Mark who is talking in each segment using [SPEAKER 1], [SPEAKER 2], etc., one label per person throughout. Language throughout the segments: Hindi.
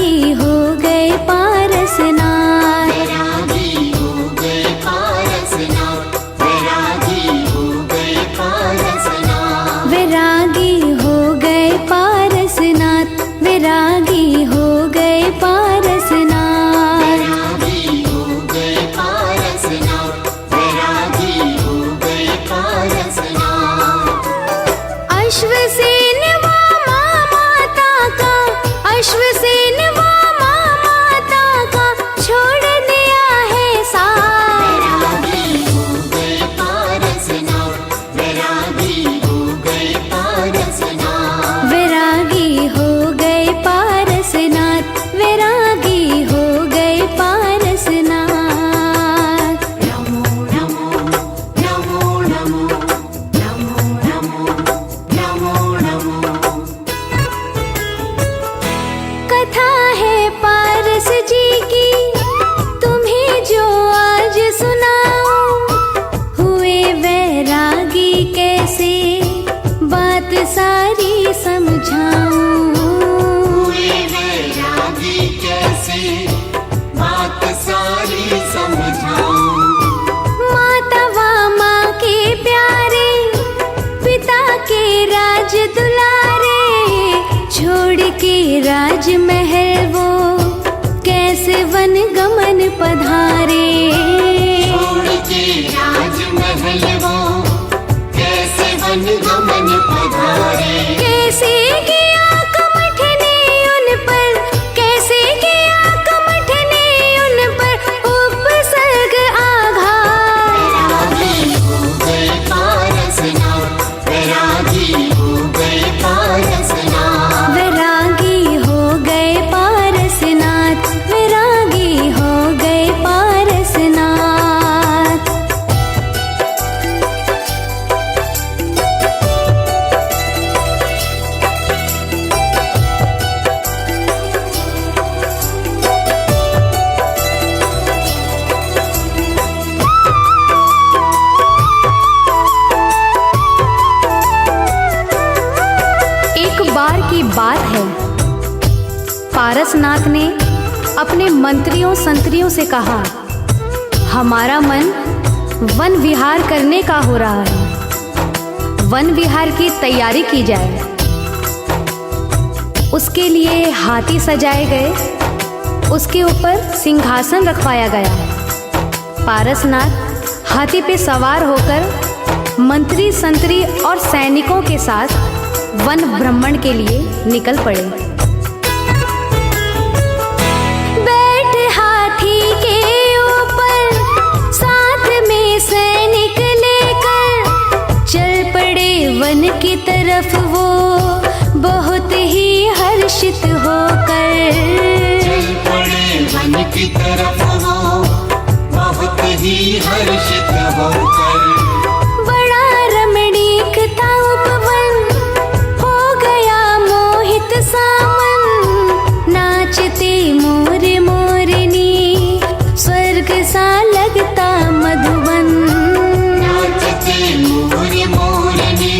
[SPEAKER 1] वैरागी हो गए पारसनाथ।
[SPEAKER 2] वैरागी हो गए पारसनाथ, वैरागी हो गए पारसनाथ।
[SPEAKER 1] वैरागी हो गए पारसनाथ, वैरागी हो गए पारसनाथ।
[SPEAKER 2] वैरागी हो गए पारसनाथ, वैरागी हो गए पारसनाथ।
[SPEAKER 1] अश्वसेन वामा माता का, अश्वसेन वामा माता का छोड़ दिया है साथ।
[SPEAKER 2] वैरागी हो गए पारसनाथ, वैरागी हो गए पारसनाथ।
[SPEAKER 1] वैरागी हो गए पारसनाथ, वैरागी हो गए पारसनाथ।
[SPEAKER 2] नमो नमो नमो नमो नमो नमो नमो नमो।
[SPEAKER 1] कथा है पारस जी की तुम्हें जो आज सुनाऊं, हुए वैरागी कैसे बात सारी समझाऊं।
[SPEAKER 2] हुए वैरागी कैसे बात सारी समझाऊं।
[SPEAKER 1] माता वामा के प्यारे, पिता के राज दुलारे, छोड़ के राजमहल वो कैसे वन गमन पधारे।
[SPEAKER 2] छोड़ के राजमहल वो कैसे वन गमन पधारे।
[SPEAKER 1] कैसे किया कमठने उन पर, कैसे किया कमठने उन पर उपसर्ग आघात।
[SPEAKER 2] वैरागी हो गए पारसनाथ, वैरागी हो गए पारसनाथ।
[SPEAKER 1] वैरागी हो गए पारसनाथ, वैरागी हो गए पारसनाथ। एक बार की बात है, पारसनाथ ने अपने मंत्रियों संतरियों से कहा, हमारा मन वन विहार करने का हो रहा है, वन विहार की तैयारी की जाए। उसके लिए हाथी सजाए गए, उसके ऊपर सिंहासन रखवाया गया। पारसनाथ हाथी पे सवार होकर मंत्री संतरी और सैनिकों के साथ वन भ्रमण के लिए निकल पड़े। बैठ हाथी के ऊपर साथ में सैनिक लेकर, चल पड़े वन की तरफ वो बहुत ही हर्षित होकर।
[SPEAKER 2] चल पड़े वन की तरफ वो बहुत ही हर्षित होकर।
[SPEAKER 1] बड़ा रमणीक था उपवन, हो गया मोहित सावन, नाचते मोर मोरनी, स्वर्ग सा लगता मधुबन।
[SPEAKER 2] नाचते मोर मोरनी,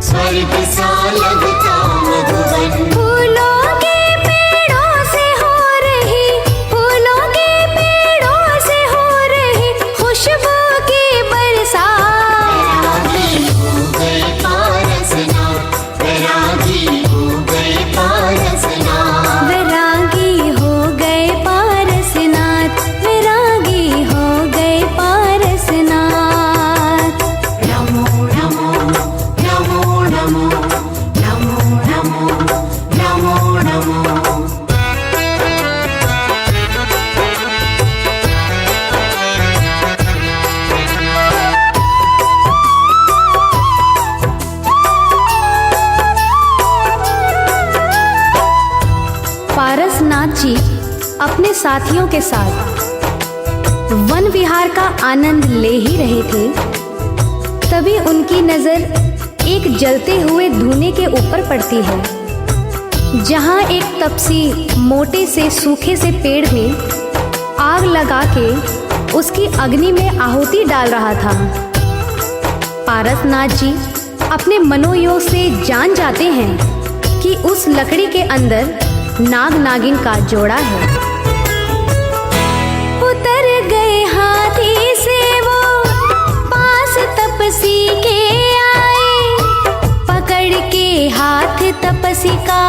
[SPEAKER 2] स्वर्ग सा लगता मधुबन।
[SPEAKER 1] फूलों के पेड़ों से हो रही, फूलों के पेड़ों से हो रही खुशबू की बरसात।
[SPEAKER 2] वैरागी हो गए पारसनाथ, वैरागी हो गए पारसनाथ।
[SPEAKER 1] वैरागी हो गए पारसनाथ, वैरागी हो गए पारसनाथ।
[SPEAKER 2] नमो नमो नमो नमो नमो नमो नमो नमो।
[SPEAKER 1] पारसनाथ जी अपने साथियों के साथ वन विहार का आनंद ले ही रहे थे, तभी उनकी नजर एक जलते हुए धुएं के ऊपर पड़ती है, जहां एक तपसी मोटे से सूखे से पेड़ में आग लगा के उसकी अग्नि में आहुति डाल रहा था। पारसनाथ जी अपने मनोयोग से जान जाते हैं कि उस लकड़ी के अंदर नाग नागिन का जोड़ा है। उतर गए हाथी से वो पास तपसी के आए, पकड़ के हाथ तपसी का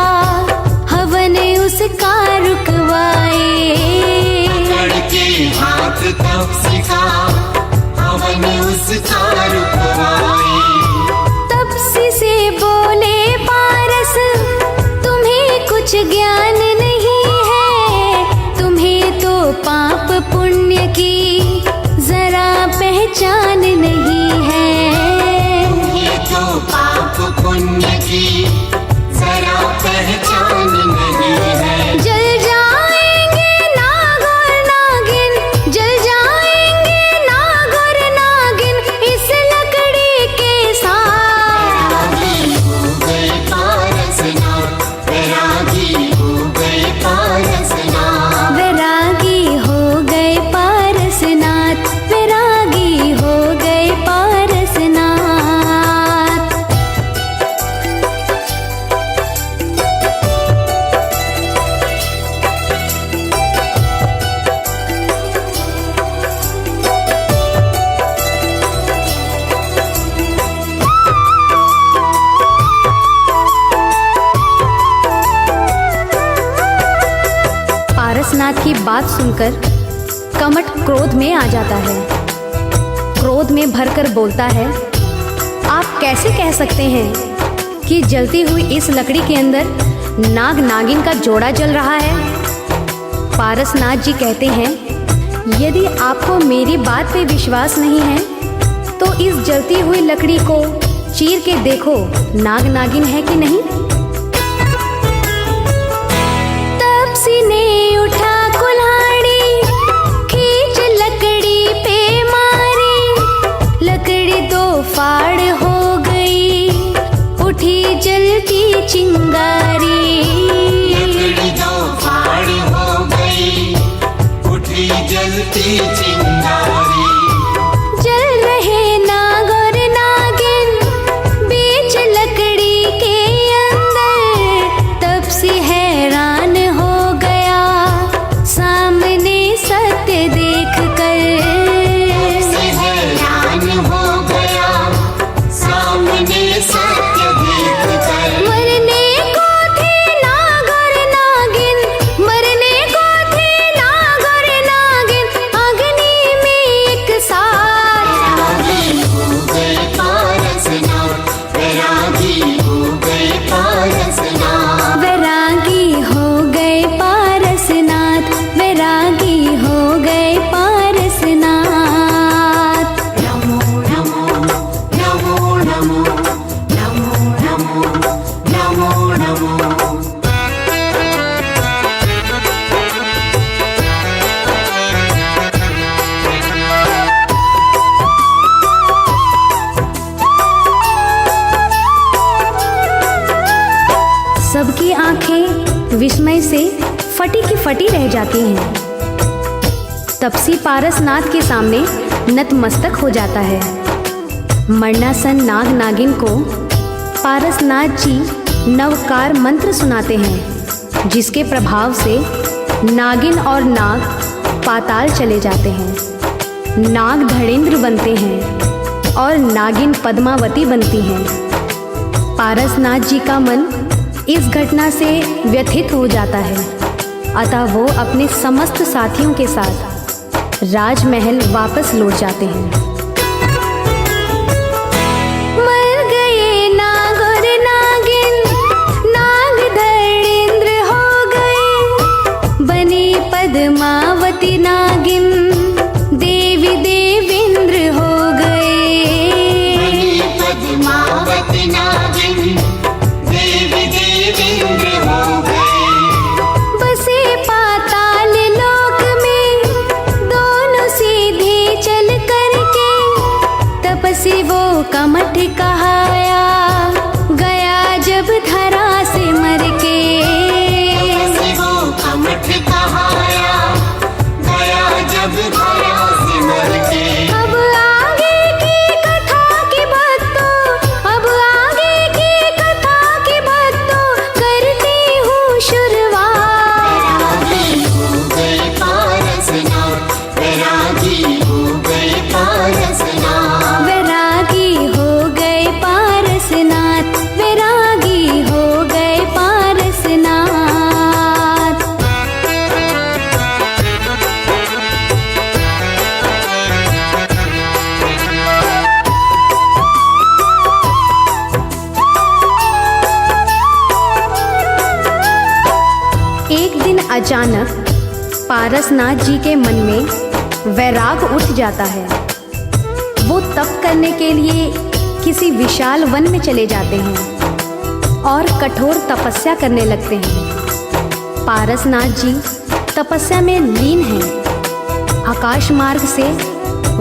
[SPEAKER 1] हवन उसका रुकवाए।
[SPEAKER 2] पकड़ के हाथ तपसी का हवन उसका रुकवाए।
[SPEAKER 1] तपसी से बोले पारस तुम्हें कुछ ज्ञान नहीं है, तुम्हें तो पाप पुण्य की जरा पहचान नहीं है।
[SPEAKER 2] तुम्हें तो पाप पुण्य की जरा पहचान नहीं है।
[SPEAKER 1] जल जाएंगे नाग और नागिन, जल जाएंगे नाग और नागिन इस लकड़ी के साथ।
[SPEAKER 2] वैरागी हो गए पारसनाथ, वैरागी हो गए पारसनाथ।
[SPEAKER 1] वैरागी हो गए पारसनाथ, वैरागी हो गए पारसनाथ। पारसनाथ की बात सुनकर कमट क्रोध में आ जाता है। क्रोध में भरकर बोलता है, आप कैसे कह सकते हैं कि जलती हुई इस लकड़ी के अंदर नाग नागिन का जोड़ा जल रहा है। पारसनाथ जी कहते हैं, यदि आपको मेरी बात पे विश्वास नहीं है तो इस जलती हुई लकड़ी को चीर के देखो नाग नागिन है कि नहीं। तपसी ने उठा कुल्हाड़ी, खींच लकड़ी पे मारी, लकड़ी दो फाड़ हो गई, उठी जलती चिंगारी।
[SPEAKER 2] लकड़ी दो फाड़ हो गई, उठी जलती चिंगारी।
[SPEAKER 1] जल रहे नाग और नागिन बीच लकड़ी के अंदर, तपसी हैरान हो गया सामने सत्य देख कर।
[SPEAKER 2] से हैरान हो गया सामने सत्य देख कर।
[SPEAKER 1] मरने को थे नाग और नागिन, मरने को थे नाग और नागिन अग्नि में एक साथ।
[SPEAKER 2] वैरागी हो गए पारसनाथ, वैरागी हो गए पारसनाथ।
[SPEAKER 1] वैरागी हो गए पारसनाथ, वैरागी हो गए पारसनाथ।
[SPEAKER 2] नमो नमो नमो नमो नमो नमो नमो नमो।
[SPEAKER 1] सबकी आंखें विस्मय से फटी की फटी रह जाती हैं। तपसी पारसनाथ के सामने नतमस्तक हो जाता है। मरणासन नाग नागिन को पारसनाथ जी नवकार मंत्र सुनाते हैं, जिसके प्रभाव से नागिन और नाग पाताल चले जाते हैं। नाग धड़ेंद्र बनते हैं और नागिन पद्मावती बनती हैं। पारसनाथ जी का मन इस घटना से व्यथित हो जाता है, अतः वो अपने समस्त साथियों के साथ राजमहल वापस लौट जाते हैं। मर गए नाग और नागिन, नाग धड़ेंद्र हो गए, बनी पद्मावती नागिन, देवी देवेंद्र हो गए।
[SPEAKER 2] बनी पद्मावती नागिन, देवी देवेंद्र हो गए।
[SPEAKER 1] बसे पाताल लोक में दोनों सीधे चल करके, तपसी वो कमठ कहाया गया जब धरा से मर के।
[SPEAKER 2] तपसी वो कमठ कहाया गया जब
[SPEAKER 1] अचानक पारसनाथ जी के मन में वैराग उठ जाता है। वो तप करने के लिए किसी विशाल वन में चले जाते हैं और कठोर तपस्या करने लगते हैं। पारसनाथ जी तपस्या में लीन हैं। आकाश मार्ग से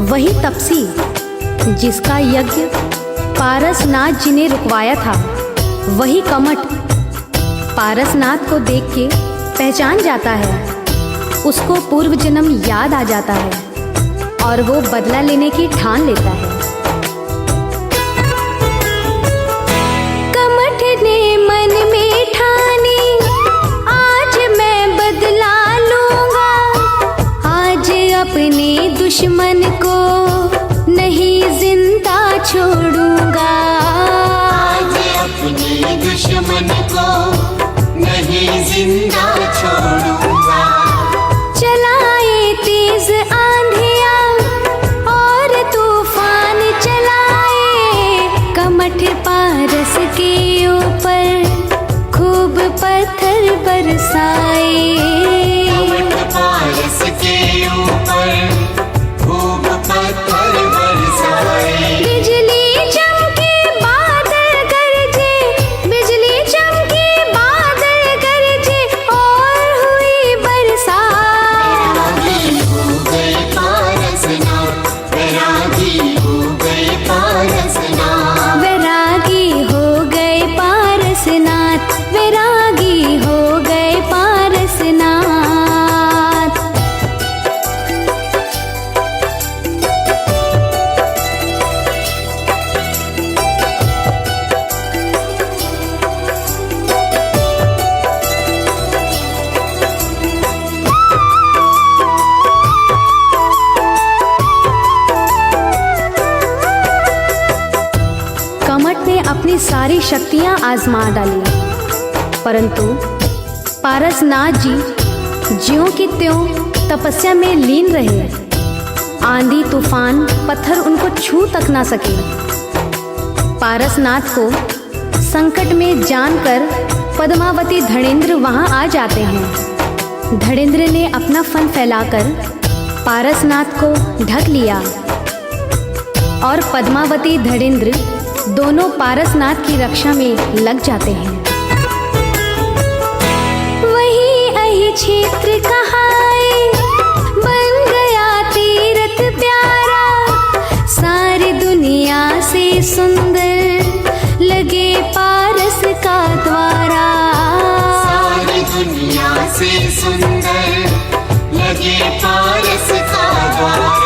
[SPEAKER 1] वही तपसी जिसका यज्ञ पारसनाथ जी ने रुकवाया था, वही कमठ पारसनाथ को देख के पहचान जाता है। उसको पूर्व जन्म याद आ जाता है और वो बदला लेने की ठान लेता है। कमठ ने मन में ठानी, आज मैं बदला लूंगा, आज अपने दुश्मन को नहीं जिंदा छोड़ूंगा,
[SPEAKER 2] आज अपने दुश्मन को नहीं जिंदा छोड़ूंगा।
[SPEAKER 1] चलाए तेज आंधियां और तूफान चलाए, कमठ पारस के ऊपर खूब पत्थर बरसाए,
[SPEAKER 2] कमठ पारस के ऊपर खूब पत्थर बरसाए।
[SPEAKER 1] बिजली चमके बादल गरजे, बिजली चमके बादल गरजे और हुई बरसात।
[SPEAKER 2] वैरागी हो गए पारसनाथ, वैरागी हो गए पारसनाथ।
[SPEAKER 1] वैरागी हो गए पारसनाथ, वैरागी हो गए पारसनाथ। कमठ ने अपनी सारी शक्तियां आजमा डाली, परंतु पारसनाथ जी ज्यों की त्यों तपस्या में लीन रहे। आंधी तूफान पत्थर उनको छू तक ना सके। पारसनाथ को संकट में जानकर पद्मावती धड़ेंद्र वहां आ जाते हैं। धड़ेंद्र ने अपना फन फैलाकर पारसनाथ को ढक लिया और पद्मावती धड़ेंद्र दोनों पारसनाथ की रक्षा में लग जाते हैं। वही अहि क्षेत्र कहाए, बन गया तीरथ प्यारा, सारी दुनिया से सुंदर लगे पारस का द्वारा,
[SPEAKER 2] सारी दुनिया से सुंदर लगे पारस का द्वार।